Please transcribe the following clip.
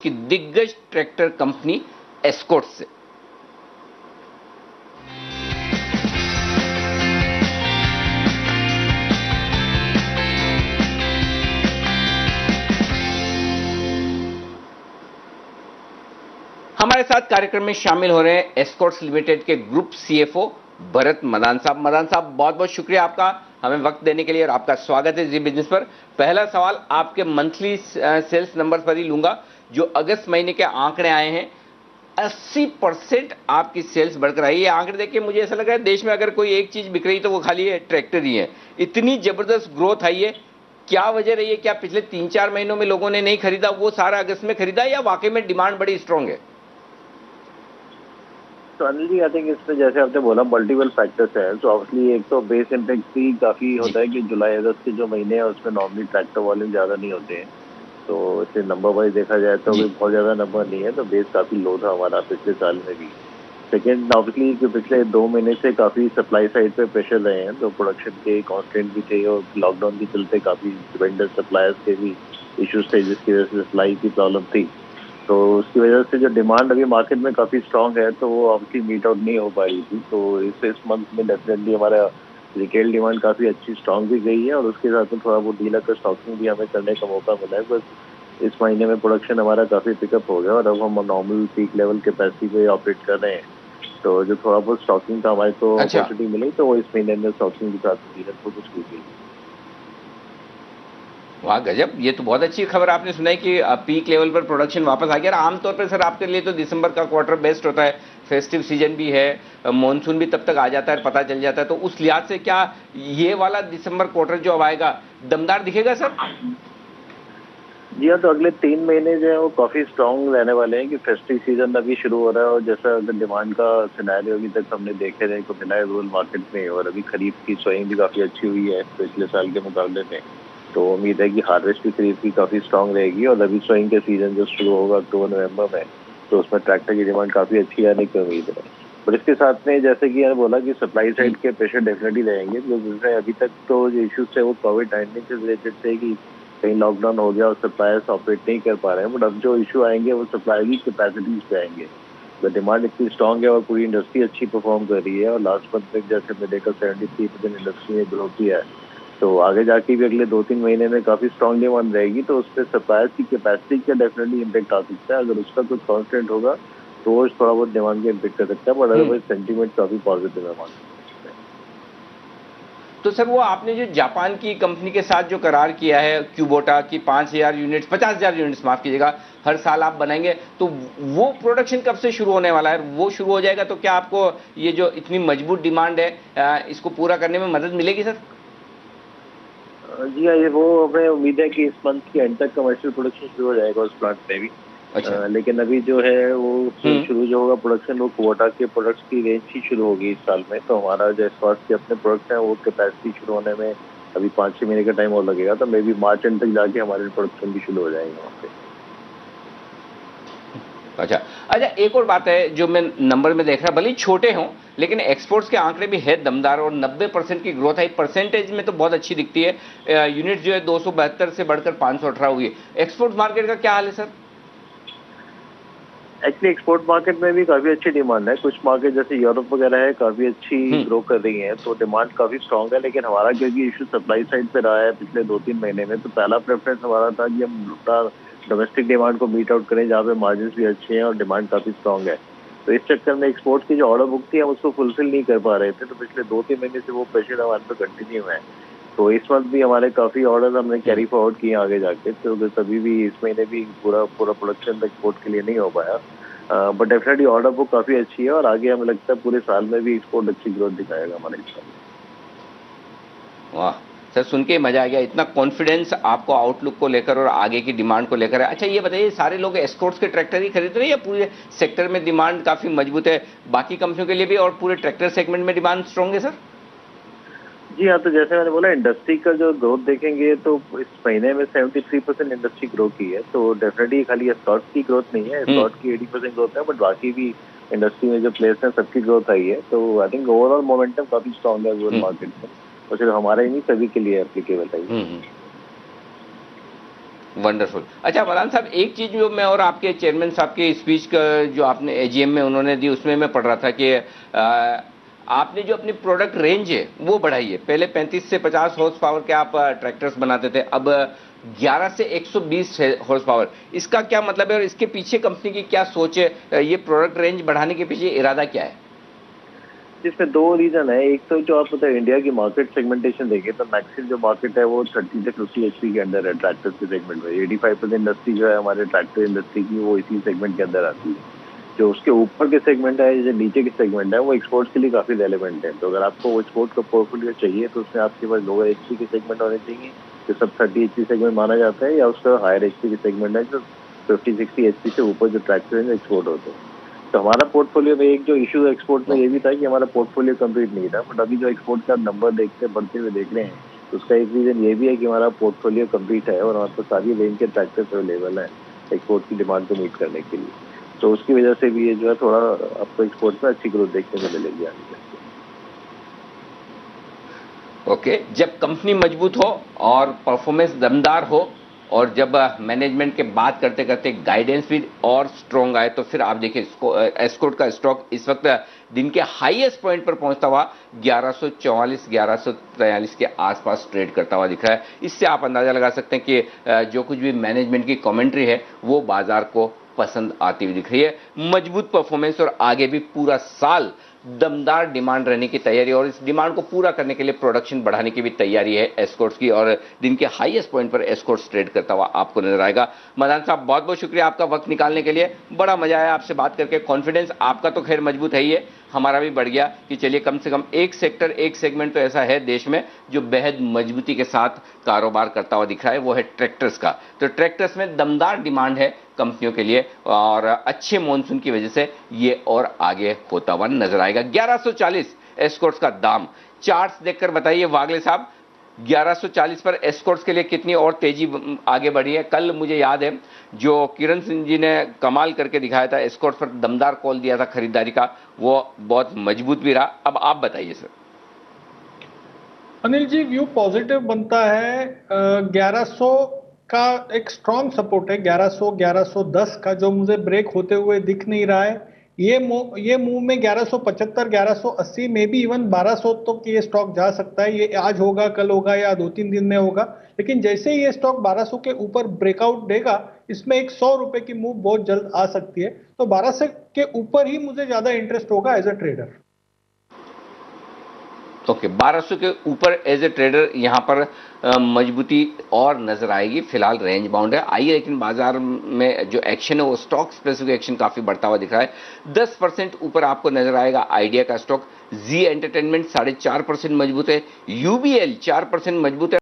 की दिग्गज tractor company escort से। हमारे साथ कार्यक्रम में शामिल हो रहे हैं एस्कॉर्ट्स लिमिटेड के ग्रुप सीएफओ भरत मदान साहब। मदान साहब, बहुत बहुत शुक्रिया आपका हमें वक्त देने के लिए और आपका स्वागत है जी बिजनेस पर। पहला सवाल आपके मंथली सेल्स नंबर पर ही लूंगा। जो अगस्त महीने के आंकड़े आए हैं, 80% आपकी सेल्स बढ़कर आई है। आंकड़े देख के मुझे ऐसा लग रहा है देश में अगर कोई एक चीज बिक रही तो वो खाली है ट्रैक्टर ही है। इतनी जबरदस्त ग्रोथ आई है, क्या वजह रही है? क्या पिछले 3-4 महीनों में लोगों ने नहीं खरीदा, वो सारा अगस्त में खरीदा, या वाकई में डिमांड बड़ी स्ट्रांग है? तो अनिल जी, आई थिंक इसमें जैसे आपने बोला मल्टीपल फैक्टर्स हैं। तो ऑब्वियसली एक तो बेस इम्पैक्ट भी काफी जी। होता है कि जुलाई अगस्त के जो महीने हैं उसमें नॉर्मली ट्रैक्टर वॉल्यूम ज्यादा नहीं होते हैं। तो इससे नंबर वाइज देखा जाए तो जी। अभी बहुत ज्यादा नंबर नहीं है, तो बेस काफी लो था हमारा पिछले साल में भी। सेकेंड, ऑब्वियसली जो पिछले 2 महीने से काफी सप्लाई साइड पे प्रेशर रहे हैं, तो प्रोडक्शन के कॉन्स्टेंट भी थे और लॉकडाउन के चलते काफी वेंडर सप्लायर्स के भी इश्यूज थे, जिसकी वजह से सप्लाई की प्रॉब्लम थी। तो उसकी वजह से जो डिमांड अभी मार्केट में काफी स्ट्रांग है, तो वो ऑब्वियसली मीट आउट नहीं हो पा रही थी। तो इस मंथ में डेफिनेटली हमारा रिटेल डिमांड काफी अच्छी स्ट्रांग भी गई है, और उसके साथ में थोड़ा बहुत डीलर का स्टॉकिंग भी हमें करने का मौका मिला है। बस इस महीने में प्रोडक्शन हमारा काफी पिकअप हो गया और अब हम नॉर्मल पीक लेवल कैपेसिटी पे ऑपरेट कर रहे हैं। तो जो थोड़ा बहुत स्टॉकिंग का हमारे को अच्छा। अपॉर्चुनिटी मिली, तो वो इस महीने में स्टॉकिंग के साथ डीलर को कुछ की गई। वाह गजब, ये तो बहुत अच्छी खबर आपने सुनाई कि पीक लेवल पर प्रोडक्शन वापस आ गया। और आमतौर पर सर आपके लिए तो दिसंबर का क्वार्टर बेस्ट होता है, फेस्टिव सीजन भी है, मॉनसून भी तब तक आ जाता है, पता चल जाता है। तो उस लिहाज से क्या ये वाला दिसंबर क्वार्टर जो अब आएगा दमदार दिखेगा सर? जी हाँ, तो अगले 3 महीने जो है वो काफी स्ट्रांग रहने वाले हैं कि फेस्टिव सीजन अभी शुरू हो रहा है। और जैसा अगर डिमांड का सिनेरियो अभी तक हमने देखे रहे को मिला है रूरल मार्केट में, और अभी खरीफ की सोइंग भी काफी अच्छी हुई है पिछले साल के मुकाबले में। तो उम्मीद है कि हार्वेस्ट भी खरीफ की काफी स्ट्रांग रहेगी, और अभी सोइंग के सीजन जो शुरू होगा अक्टूबर नवंबर में, तो उसमें ट्रैक्टर की डिमांड काफी अच्छी आने की उम्मीद है। और इसके साथ में जैसे कि मैंने बोला कि सप्लाई जी। साइड के प्रेशर डेफिनेटली रहेंगे, क्योंकि अभी तक तो जो इश्यूज थे वो कोविड-19 से रिलेटेड थे कि कहीं लॉकडाउन हो गया और सप्लायर्स ऑपरेट नहीं कर पा रहे हैं। बट अब जो इशू आएंगे वो सप्लाई की कैपेसिटीज पे आएंगे। द डिमांड इतनी स्ट्रांग है और पूरी इंडस्ट्री अच्छी परफॉर्म कर रही है, और लास्ट मंथ में जैसे हमने देखा 73% इंडस्ट्री में ग्रोथ किया है। तो आगे जाके भी अगले 2-3 महीने में काफी स्ट्रांग डिमांड रहेगी, तो उस पर सप्लायर्स की कैपेसिटी का डेफिनेटली इम्पेक्ट आ सकता है। अगर उसका कुछ कॉन्स्टेंट होगा तो वो थोड़ा बहुत डिमांड का इम्पेक्ट कर सकता है, बट अदरवाइज सेंटीमेंट काफी पॉजिटिव है मार्केट। तो सर वो आपने जो जापान की कंपनी के साथ जो करार किया है क्यूबोटा की 5,000 यूनिट्स, 50,000 यूनिट्स माफ कीजिएगा, हर साल आप बनाएंगे, तो वो प्रोडक्शन कब से शुरू होने वाला है? वो शुरू हो जाएगा तो क्या आपको ये जो इतनी मजबूत डिमांड है इसको पूरा करने में मदद मिलेगी सर? जी हाँ, ये वो हमें उम्मीद है कि इस मंथ के एंड तक कमर्शियल प्रोडक्शन शुरू हो जाएगा उस प्लांट में भी। अच्छा। लेकिन अभी जो है वो हम्म। शुरू जो होगा प्रोडक्शन, वो क्वोटा के प्रोडक्ट्स की रेंज ही शुरू होगी इस साल में। तो हमारा जो स्कॉच के अपने प्रोडक्ट्स हैं वो कैपेसिटी शुरू होने में अभी 5-6 महीने का टाइम और लगेगा। तो मे बी मार्च एंड तक जाके हमारे प्रोडक्शन भी शुरू हो जाएंगे वहाँ पे। अच्छा। अच्छा, एक और बात है जो मैं नंबर में देख रहा, भले ही छोटे हों लेकिन एक्सपोर्ट्स के आंकड़े भी है दमदार, और 90% की ग्रोथ है, परसेंटेज में तो बहुत अच्छी दिखती है। यूनिट जो है 272 से बढ़कर 518 हुई है। एक्सपोर्ट मार्केट का क्या हाल है सर? एक्चुअली एक्सपोर्ट मार्केट में भी काफी अच्छी डिमांड है। कुछ मार्केट जैसे यूरोप वगैरह है काफी अच्छी हम्म। ग्रो कर रही है, तो डिमांड काफी स्ट्रांग है। लेकिन हमारा क्योंकि इशू सप्लाई साइड पे रहा है पिछले 2-3 महीने में, तो पहला प्रेफरेंस हमारा था कि हम अपना डोमेस्टिक डिमांड को मीट आउट करें, जहाँ पे मार्जिन भी अच्छे हैं और डिमांड काफी स्ट्रांग है। तो इस चक्कर में एक्सपोर्ट की जो ऑर्डर बुक थी हम उसको फुलफिल नहीं कर पा रहे थे। तो पिछले 2-3 महीने से वो प्रेशर हमारे पे कंटिन्यू है। तो इस वक्त भी हमारे काफी ऑर्डर हमने हम्म। कैरी फॉरवर्ड किए आगे जाके, तो तभी भी इस महीने भी पूरा पूरा प्रोडक्शन एक्सपोर्ट के लिए नहीं हो पाया। बट डेफिनेटली ऑर्डर बुक काफी अच्छी है, और आगे हमें लगता है पूरे साल में भी एक्सपोर्ट अच्छी ग्रोथ दिखाएगा हमारे इस साल। वाह सर, सुन के मजा आ गया, इतना कॉन्फिडेंस आपको आउटलुक को लेकर और आगे की डिमांड को लेकर है। अच्छा ये बताइए, सारे लोग एस्कॉर्ट्स के ट्रैक्टर ही खरीद रहे हैं या पूरे सेक्टर में डिमांड काफी मजबूत है, बाकी कंपनियों के लिए भी, और पूरे ट्रैक्टर सेगमेंट में डिमांड स्ट्रांग है सर? जी हाँ, तो जैसे मैंने बोला इंडस्ट्री का जो ग्रोथ देखेंगे तो इस महीने में 73% इंडस्ट्री ग्रो की है। तो डेफिनेटली खाली स्कॉट की ग्रोथ नहीं है, हम्म। स्कॉट की 80% ग्रोथ है, बट बाकी भी इंडस्ट्री में जो प्लेयर्स हैं सबकी ग्रोथ आई है। तो आई थिंक ओवरऑल मोमेंटम काफी स्ट्रांग है रूरल हम्म। मार्केट में, और सिर्फ हमारे ही नहीं सभी के लिए एप्लीकेबल है ये। हम्म। वंडरफुल। अच्छा मदान साहब, एक चीज जो मैं और आपके चेयरमैन साहब की स्पीच का जो आपने एजीएम में उन्होंने दी, उसमें मैं पढ़ रहा था कि आपने जो अपनी प्रोडक्ट रेंज है वो बढ़ाई है। पहले 35 से 50 हॉर्स पावर के आप ट्रैक्टर्स बनाते थे, अब 11 से 120 हॉर्स पावर। इसका क्या मतलब है और इसके पीछे कंपनी की क्या सोच है? ये प्रोडक्ट रेंज बढ़ाने के पीछे इरादा क्या है? इसमें दो रीजन है। एक तो जो आप पता है इंडिया की मार्केट सेगमेंटेशन देखें तो मैक्सिमम जो मार्केट है वो 30 से 50 एचपी के अंदर है ट्रैक्टर के सेगमेंट में। 85% इंडस्ट्री जो है हमारे ट्रैक्टर इंडस्ट्री की वो इसी सेगमेंट के अंदर आती है। जो उसके ऊपर के सेगमेंट है, जो नीचे के सेगमेंट है, वो एक्सपोर्ट्स के लिए काफी रेलिवेंट है। तो अगर आपको वो एक्सपोर्ट का पोर्टफोलियो चाहिए तो उसमें आपके पास लोअर एचपी के सेगमेंट होने चाहिए, जो सब 30 एचपी सेगमेंट माना जाता है, या उसका हायर एचपी के सेगमेंट है जो 50-60 एचपी से ऊपर जो ट्रैक्टर है एक्सपोर्ट होते हैं। तो हमारा पोर्टफोलियो में एक जो इशू एक्सपोर्ट में ये भी था कि हमारा पोर्टफोलियो कंप्लीट नहीं था। बट अभी जो एक्सपोर्ट का नंबर देखते बढ़ते हुए देख रहे हैं, तो उसका एक रीजन ये भी है कि हमारा पोर्टफोलियो कंप्लीट है और हमारे पास सारी रेंज के ट्रैक्टर्स अवेलेबल हैं एक्सपोर्ट की डिमांड को मीट करने के लिए। तो उसकी वजह से भी ये जो है थोड़ा आपको एक्सपोर्ट में अच्छी ग्रोथ देखने को मिलेगी आगे चल के। ओके, जब कंपनी मजबूत हो और परफॉर्मेंस दमदार हो और जब मैनेजमेंट के बात करते करते गाइडेंस भी और स्ट्रॉन्ग आए, तो फिर आप देखिए एस्कॉर्ट का स्टॉक इस वक्त दिन के हाईएस्ट पॉइंट पर पहुंचता हुआ 1144 1143 के आसपास ट्रेड करता हुआ दिख रहा है। इससे आप अंदाजा लगा सकते हैं कि जो कुछ भी मैनेजमेंट की कमेंट्री है वो बाजार को पसंद आती हुई दिख रही है। मजबूत परफॉर्मेंस और आगे भी पूरा साल दमदार डिमांड रहने की तैयारी, और इस डिमांड को पूरा करने के लिए प्रोडक्शन बढ़ाने की भी तैयारी है एस्कॉर्ट्स की, और दिन के हाईएस्ट पॉइंट पर एस्कॉर्ट्स ट्रेड करता हुआ आपको नजर आएगा। मदान साहब, बहुत बहुत शुक्रिया आपका वक्त निकालने के लिए। बड़ा मजा आया आपसे बात करके। कॉन्फिडेंस आपका तो खैर मजबूत है ही है, हमारा भी बढ़ गया कि चलिए कम से कम एक सेक्टर एक सेगमेंट तो ऐसा है देश में जो बेहद मजबूती के साथ कारोबार करता हुआ दिख रहा है, वो है ट्रैक्टर्स का। तो ट्रैक्टर्स में दमदार डिमांड है कंपनियों के लिए, और अच्छे मॉनसून की वजह से ये और आगे होता हुआ नजर आएगा। 1140 एस्कॉर्ट्स का दाम। चार्ट्स देखकर बताइए वागले साहब, 1140 पर एस्कॉर्ट्स के लिए कितनी और तेजी आगे बढ़ी है? कल मुझे याद है जो किरण सिंह जी ने कमाल करके दिखाया था, एस्कॉर्ट्स पर दमदार कॉल दिया था खरीदारी का, वो बहुत मजबूत भी रहा। अब आप बताइए sir. Anil ji, view positive बनता है। 1100 का एक स्ट्रॉन्ग सपोर्ट है, 1100 1110 का, जो मुझे ब्रेक होते हुए दिख नहीं रहा है। ये मूव में 1175 1180 में भी इवन 1200 तक ये स्टॉक जा सकता है। ये आज होगा, कल होगा, या 2-3 दिन में होगा। लेकिन जैसे ही ये स्टॉक 1200 के ऊपर ब्रेकआउट देगा, इसमें एक 100 रुपए की मूव बहुत जल्द आ सकती है। तो 1200 के ऊपर ही मुझे ज्यादा इंटरेस्ट होगा एज अ ट्रेडर। ओके, 1200 के ऊपर एज ए ट्रेडर यहां पर मजबूती और नजर आएगी। फिलहाल रेंज बाउंड है, आइए, लेकिन बाजार में जो एक्शन है वो स्टॉक स्पेसिफिक एक्शन काफी बढ़ता हुआ दिख रहा है। 10% ऊपर आपको नजर आएगा आइडिया का स्टॉक। जी एंटरटेनमेंट 4.5% मजबूत है, यूबीएल 4% मजबूत है।